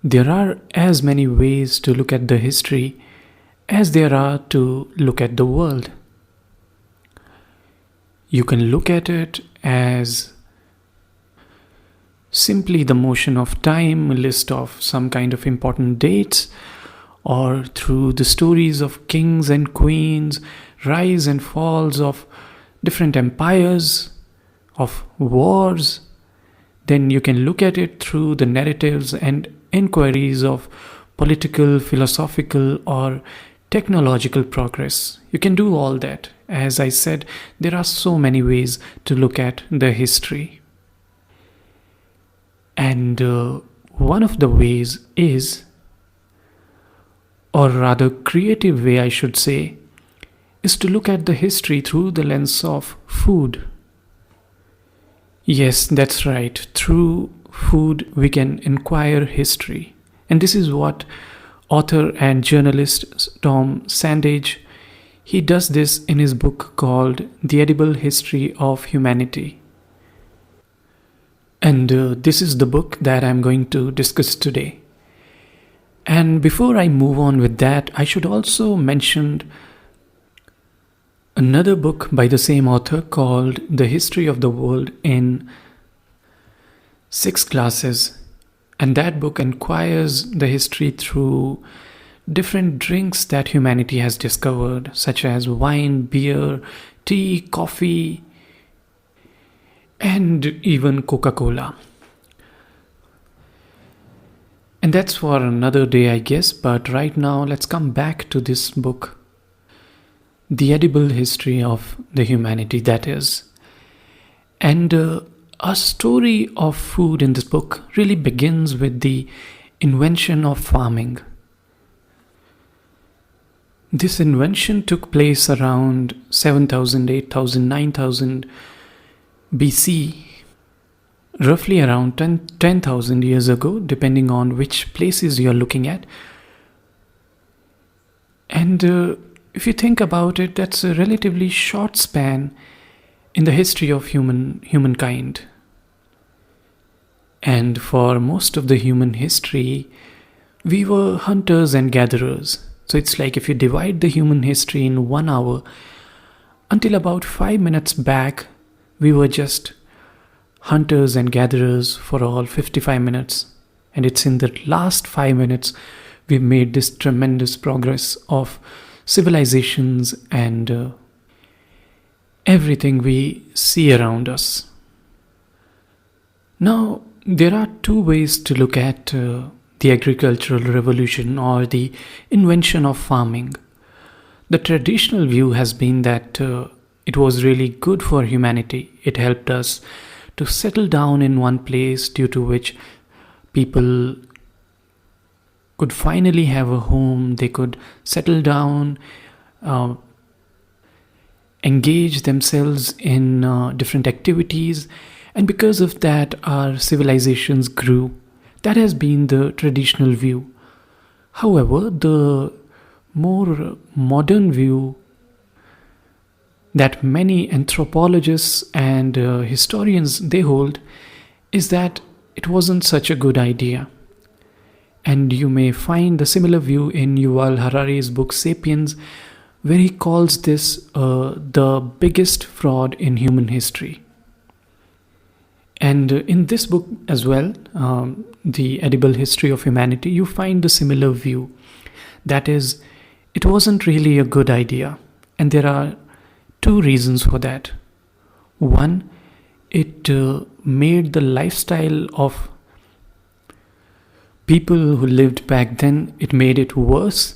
There are as many ways to look at the history as there are to look at the world. You can look at it as simply the motion of time, a list of some kind of important dates, or through the stories of kings and queens, rise and falls of different empires, of wars. Then you can look at it through the narratives and inquiries of political, philosophical, or technological progress. You can do all that. As I said, there are so many ways to look at the history. And one of the ways is, or rather creative way I should say, is to look at the history through the lens of food. Yes, that's right. Through food we can inquire history. And this is what author and journalist Tom Standage, he does this in his book called The Edible History of Humanity. And this is the book that I'm going to discuss today. And before I move on with that, I should also mention another book by the same author called The History of the World in 6 Classes. And that book inquires the history through different drinks that humanity has discovered, such as wine, beer, tea, coffee, and even Coca-Cola. And that's for another day, I guess, but right now let's come back to this book, The Edible History of the Humanity, that is. And a story of food in this book really begins with the invention of farming. This invention took place around 7,000, 8,000, 9,000 BC, roughly around 10,000 years ago, depending on which places you're looking at. And if you think about it, that's a relatively short span in the history of humankind. And for most of the human history, we were hunters and gatherers. So it's like if you divide the human history in 1 hour, until about 5 minutes back, we were just hunters and gatherers for all 55 minutes. And it's in the last 5 minutes we've made this tremendous progress of civilizations and everything we see around us. Now, there are 2 ways to look at the agricultural revolution or the invention of farming. The traditional view has been that it was really good for humanity. It helped us to settle down in one place, due to which people could finally have a home. They could settle down, engage themselves in different activities, and because of that our civilizations grew. That has been the traditional view. However, the more modern view that many anthropologists and historians they hold is that it wasn't such a good idea. And you may find the similar view in Yuval Harari's book Sapiens, where he calls this the biggest fraud in human history. And in this book as well, The Edible History of Humanity, you find the similar view. That is, it wasn't really a good idea. And there are 2 reasons for that. One, it made the lifestyle of people who lived back then, it made it worse.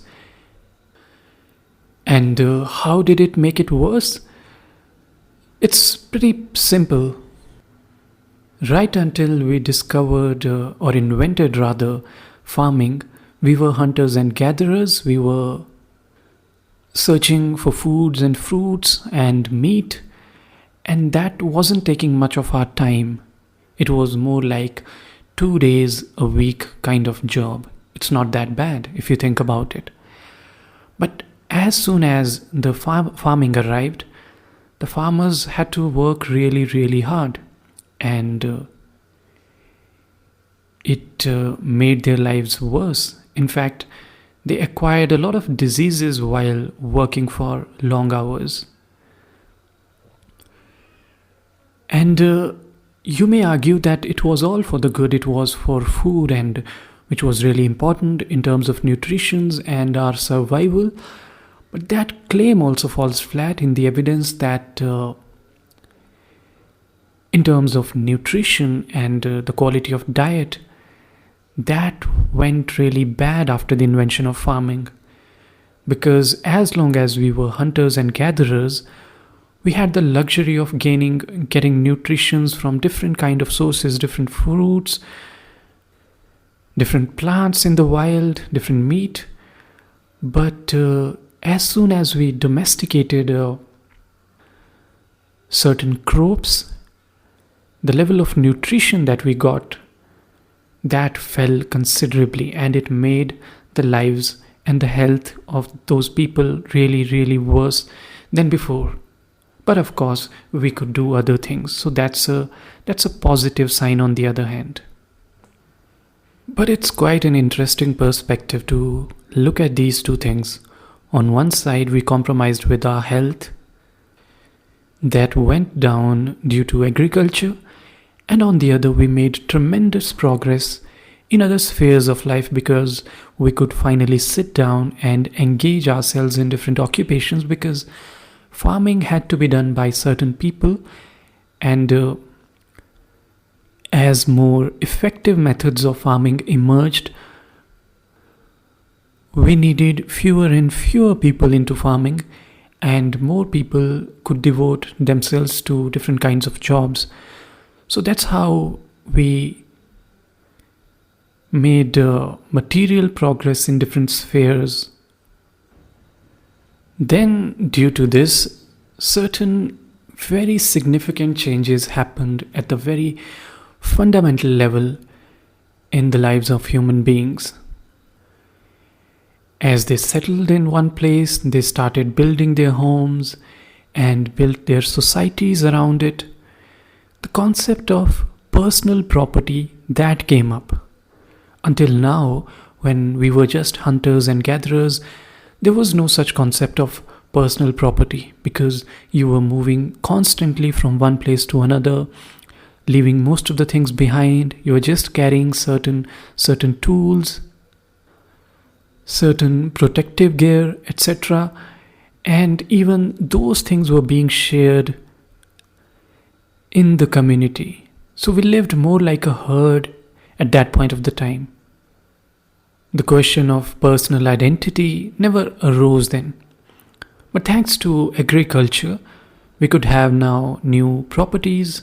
And how did it make it worse? It's pretty simple. Right until we discovered or invented rather farming, we were hunters and gatherers. We were searching for foods and fruits and meat, and that wasn't taking much of our time. It was more like 2 days a week kind of job. It's not that bad if you think about it. But as soon as the farming arrived, the farmers had to work really, really hard. And it made their lives worse. In fact, they acquired a lot of diseases while working for long hours. And you may argue that it was all for the good, it was for food, and which was really important in terms of nutrition and our survival. But that claim also falls flat in the evidence that in terms of nutrition and the quality of diet, that went really bad after the invention of farming. Because as long as we were hunters and gatherers, we had the luxury of getting nutritions from different kind of sources, different fruits, different plants in the wild, different meat. But as soon as we domesticated certain crops, the level of nutrition that we got, that fell considerably, and it made the lives and the health of those people really, really worse than before. But of course, we could do other things, so that's a positive sign on the other hand. But it's quite an interesting perspective to look at these two things. On one side, we compromised with our health, that went down due to agriculture, and on the other, we made tremendous progress in other spheres of life because we could finally sit down and engage ourselves in different occupations, because farming had to be done by certain people, and as more effective methods of farming emerged, we needed fewer and fewer people into farming, and more people could devote themselves to different kinds of jobs. So that's how we made material progress in different spheres. Then, due to this, certain very significant changes happened at the very fundamental level in the lives of human beings. As they settled in one place, they started building their homes and built their societies around it. The concept of personal property, that came up. Until now, when we were just hunters and gatherers, there was no such concept of personal property, because you were moving constantly from one place to another, leaving most of the things behind. You were just carrying certain tools, certain protective gear, etc. And even those things were being shared in the community. So we lived more like a herd at that point of the time. The question of personal identity never arose then. But thanks to agriculture, we could have now new properties,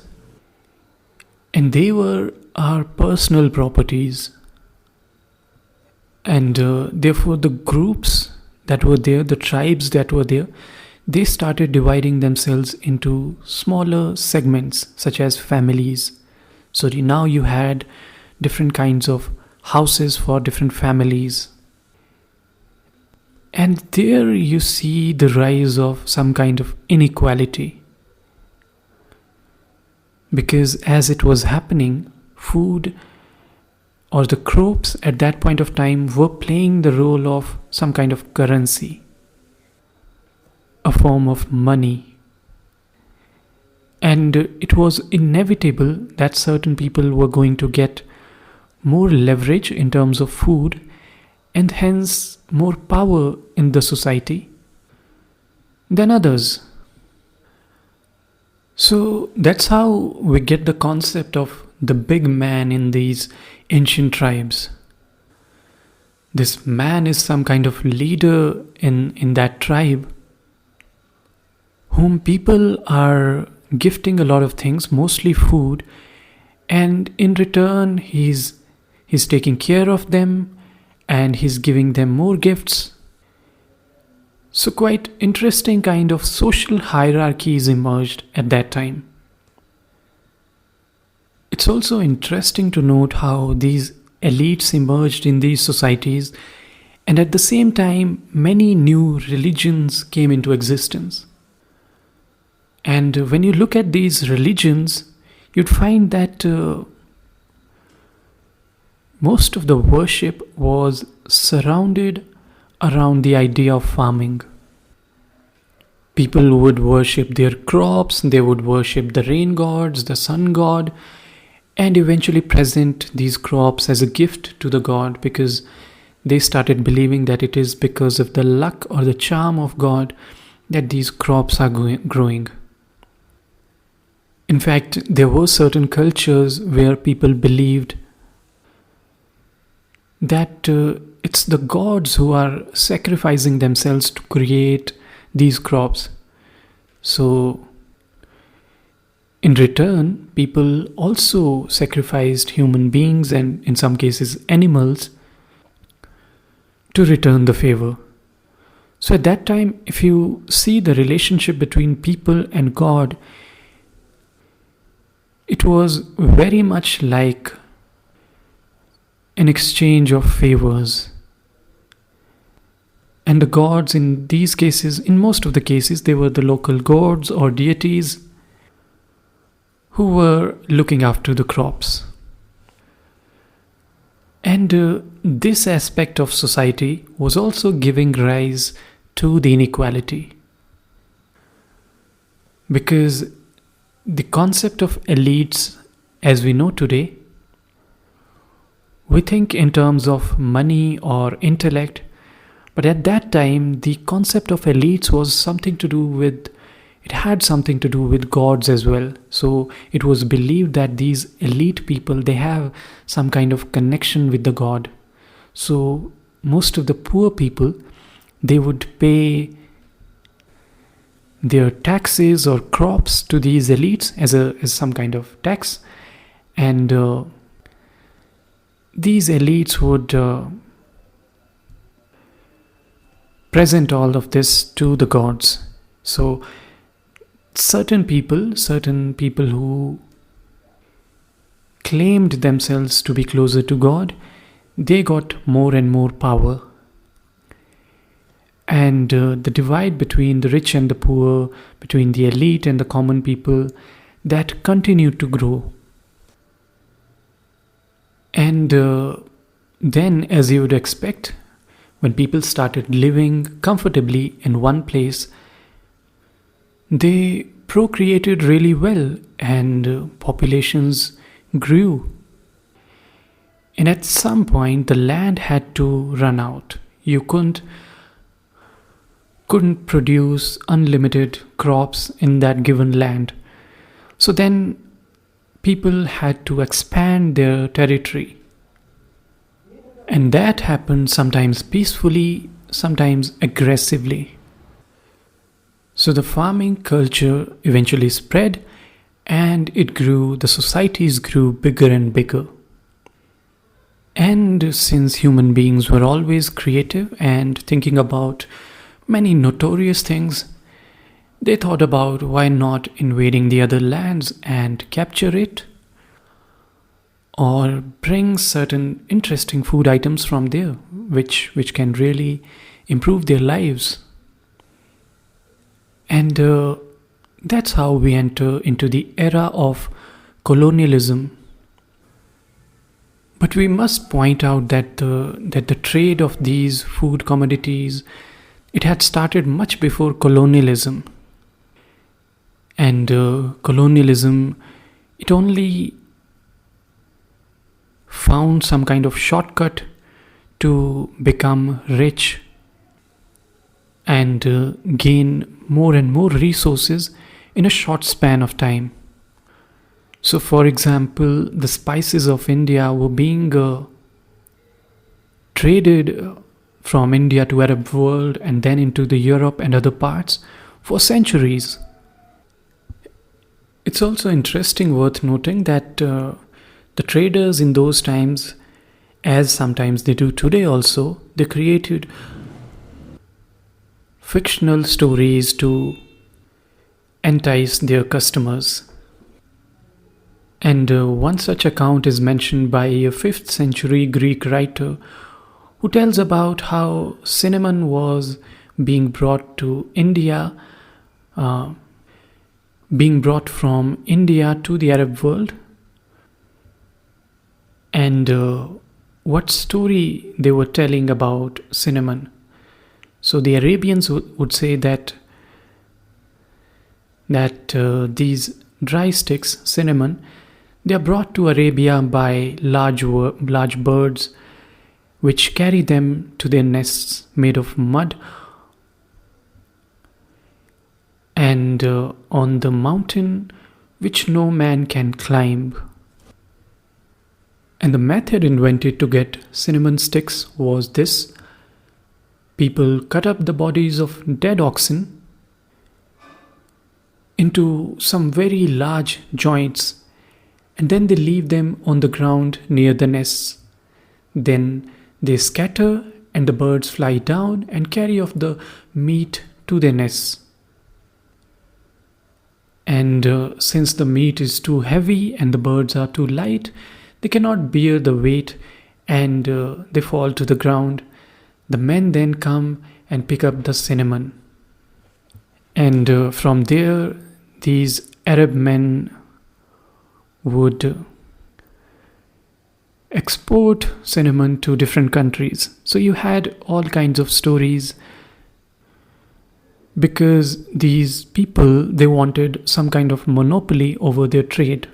and they were our personal properties. And therefore the groups that were there, the tribes that were there, they started dividing themselves into smaller segments, such as families. So now you had different kinds of houses for different families. And there you see the rise of some kind of inequality. Because as it was happening, food or the crops at that point of time were playing the role of some kind of currency, a form of money. And it was inevitable that certain people were going to get more leverage in terms of food, and hence more power in the society than others. So that's how we get the concept of the big man in these ancient tribes. This man is some kind of leader in that tribe, whom people are gifting a lot of things, mostly food, and in return he's taking care of them and he's giving them more gifts. So quite interesting kind of social hierarchies emerged at that time. It's also interesting to note how these elites emerged in these societies, and at the same time many new religions came into existence. And when you look at these religions, you'd find that most of the worship was surrounded around the idea of farming. People would worship their crops, they would worship the rain gods, the sun god, and eventually present these crops as a gift to the god, because they started believing that it is because of the luck or the charm of God that these crops are growing. In fact, there were certain cultures where people believed that it's the gods who are sacrificing themselves to create these crops. So, in return, people also sacrificed human beings and, in some cases, animals to return the favor. So, at that time, if you see the relationship between people and God, it was very much like an exchange of favors. And the gods in these cases, in most of the cases, they were the local gods or deities who were looking after the crops. And this aspect of society was also giving rise to the inequality. Because the concept of elites, as we know today, we think in terms of money or intellect, but at that time, the concept of elites was something to do with, it had something to do with gods as well. So it was believed that these elite people, they have some kind of connection with the god. So most of the poor people, they would pay their taxes or crops to these elites as some kind of tax, and these elites would present all of this to the gods. So certain people who claimed themselves to be closer to God, they got more and more power. And the divide between the rich and the poor, between the elite and the common people, that continued to grow. And then, as you would expect, when people started living comfortably in one place, they procreated really well and populations grew. And at some point, the land had to run out. You couldn't produce unlimited crops in that given land. So then people had to expand their territory. And that happened sometimes peacefully, sometimes aggressively. So the farming culture eventually spread and it grew, the societies grew bigger and bigger. And since human beings were always creative and thinking about many notorious things, they thought about why not invading the other lands and capture it, or bring certain interesting food items from there, which can really improve their lives. And that's how we enter into the era of colonialism. But we must point out that the trade of these food commodities, it had started much before colonialism. And colonialism, it only found some kind of shortcut to become rich and gain more and more resources in a short span of time. So, for example, the spices of India were being traded from India to Arab world and then into the Europe and other parts for centuries. It's also interesting, worth noting, that the traders in those times, as sometimes they do today also, they created fictional stories to entice their customers. And one such account is mentioned by a 5th century Greek writer who tells about how cinnamon was being brought to India, being brought from India to the Arab world. And what story they were telling about cinnamon. So the Arabians would say that these dry sticks, cinnamon, they are brought to Arabia by large birds which carry them to their nests made of mud and on the mountain which no man can climb. And the method invented to get cinnamon sticks was this. People cut up the bodies of dead oxen into some very large joints, and then they leave them on the ground near the nests. Then they scatter and the birds fly down and carry off the meat to their nests. And since the meat is too heavy and the birds are too light, they cannot bear the weight and they fall to the ground. The men then come and pick up the cinnamon. And from there, these Arab men would export cinnamon to different countries. So you had all kinds of stories because these people, they wanted some kind of monopoly over their trade.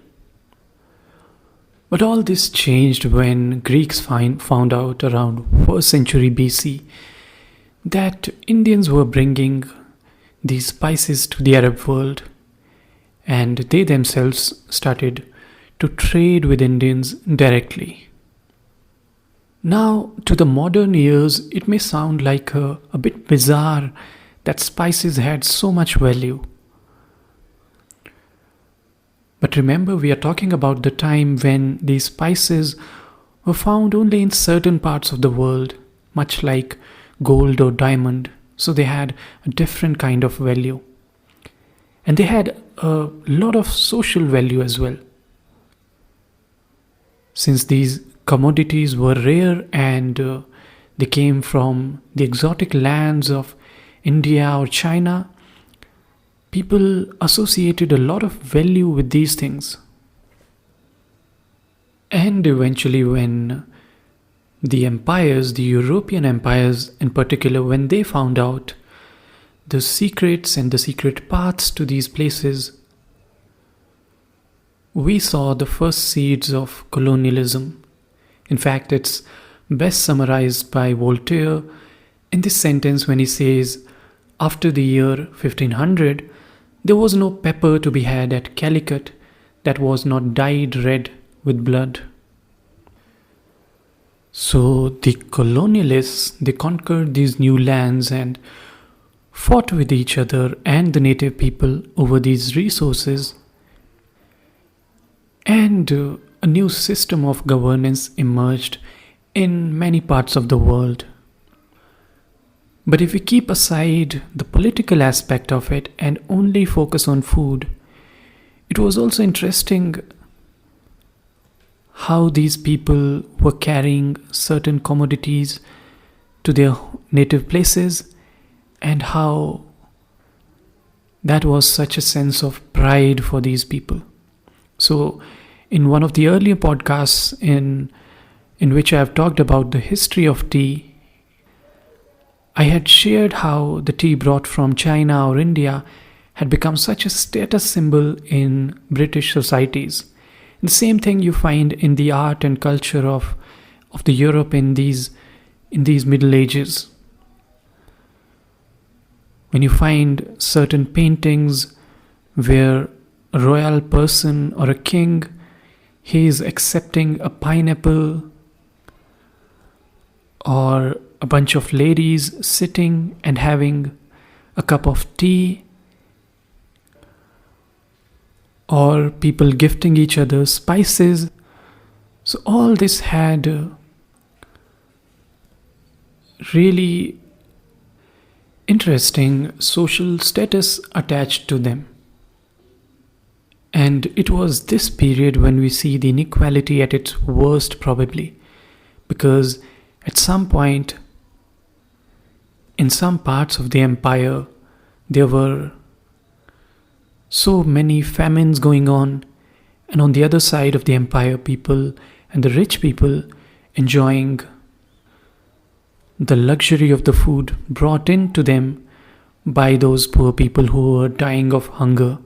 But all this changed when Greeks found out around 1st century BC that Indians were bringing these spices to the Arab world, and they themselves started to trade with Indians directly. Now, to the modern ears, it may sound like a bit bizarre that spices had so much value. But remember, we are talking about the time when these spices were found only in certain parts of the world, much like gold or diamond. So they had a different kind of value. And they had a lot of social value as well. Since these commodities were rare and they came from the exotic lands of India or China, people associated a lot of value with these things. And eventually when the empires, the European empires in particular, when they found out the secrets and the secret paths to these places, we saw the first seeds of colonialism. In fact, it's best summarized by Voltaire in this sentence when he says, after the year 1500, there was no pepper to be had at Calicut that was not dyed red with blood. So the colonialists, they conquered these new lands and fought with each other and the native people over these resources. And a new system of governance emerged in many parts of the world. But if we keep aside the political aspect of it and only focus on food, it was also interesting how these people were carrying certain commodities to their native places and how that was such a sense of pride for these people. So in one of the earlier podcasts in which I have talked about the history of tea, I had shared how the tea brought from China or India had become such a status symbol in British societies. The same thing you find in the art and culture of the Europe in these Middle Ages. When you find certain paintings where a royal person or a king, he is accepting a pineapple, or a bunch of ladies sitting and having a cup of tea, or people gifting each other spices. So all this had really interesting social status attached to them. And it was this period when we see the inequality at its worst, probably, because at some point in some parts of the empire there were so many famines going on, and on the other side of the empire, people and the rich people enjoying the luxury of the food brought in to them by those poor people who were dying of hunger.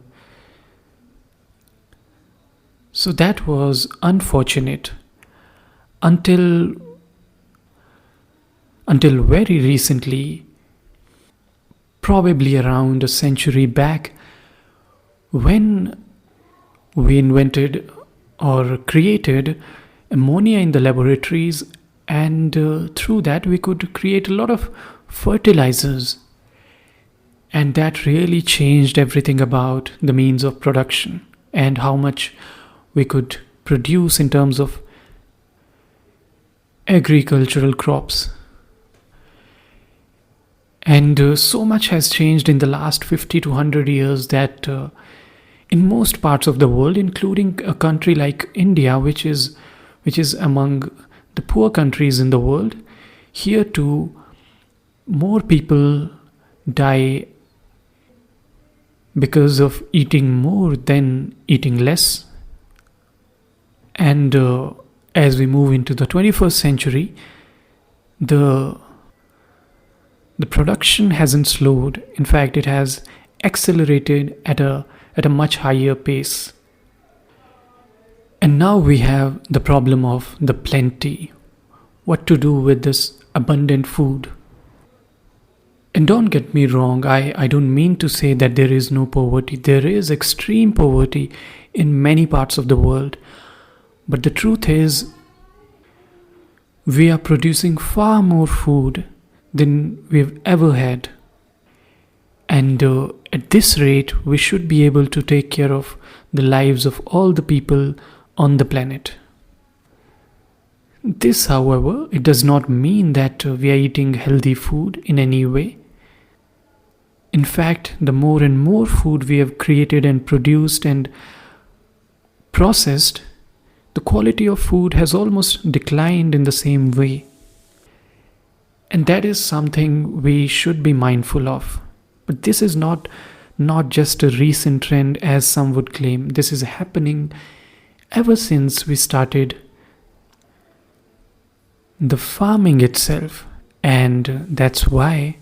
So that was unfortunate until very recently, probably around a century back, when we invented or created ammonia in the laboratories, and through that we could create a lot of fertilizers, and that really changed everything about the means of production and how much we could produce in terms of agricultural crops. And so much has changed in the last 50 to 100 years that in most parts of the world, including a country like India, which is among the poor countries in the world, here too more people die because of eating more than eating less. And as we move into the 21st century, the production hasn't slowed. In fact, it has accelerated at a much higher pace. And now we have the problem of the plenty. What to do with this abundant food? And don't get me wrong, I don't mean to say that there is no poverty. There is extreme poverty in many parts of the world. But the truth is, we are producing far more food than we've ever had. And at this rate, we should be able to take care of the lives of all the people on the planet. This, however, it does not mean that we are eating healthy food in any way. In fact, the more and more food we have created and produced and processed, the quality of food has almost declined in the same way. And that is something we should be mindful of. But this is not just a recent trend as some would claim. This is happening ever since we started the farming itself. And that's why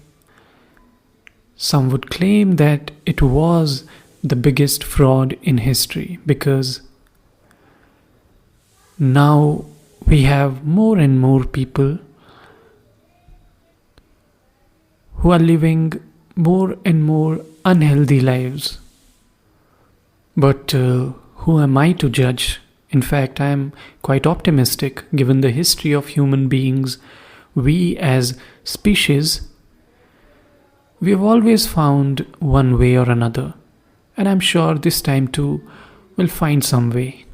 some would claim that it was the biggest fraud in history, because now we have more and more people who are living more and more unhealthy lives. But who am I to judge? In fact, I am quite optimistic given the history of human beings. We as species, we have always found one way or another. And I'm sure this time too we'll find some way.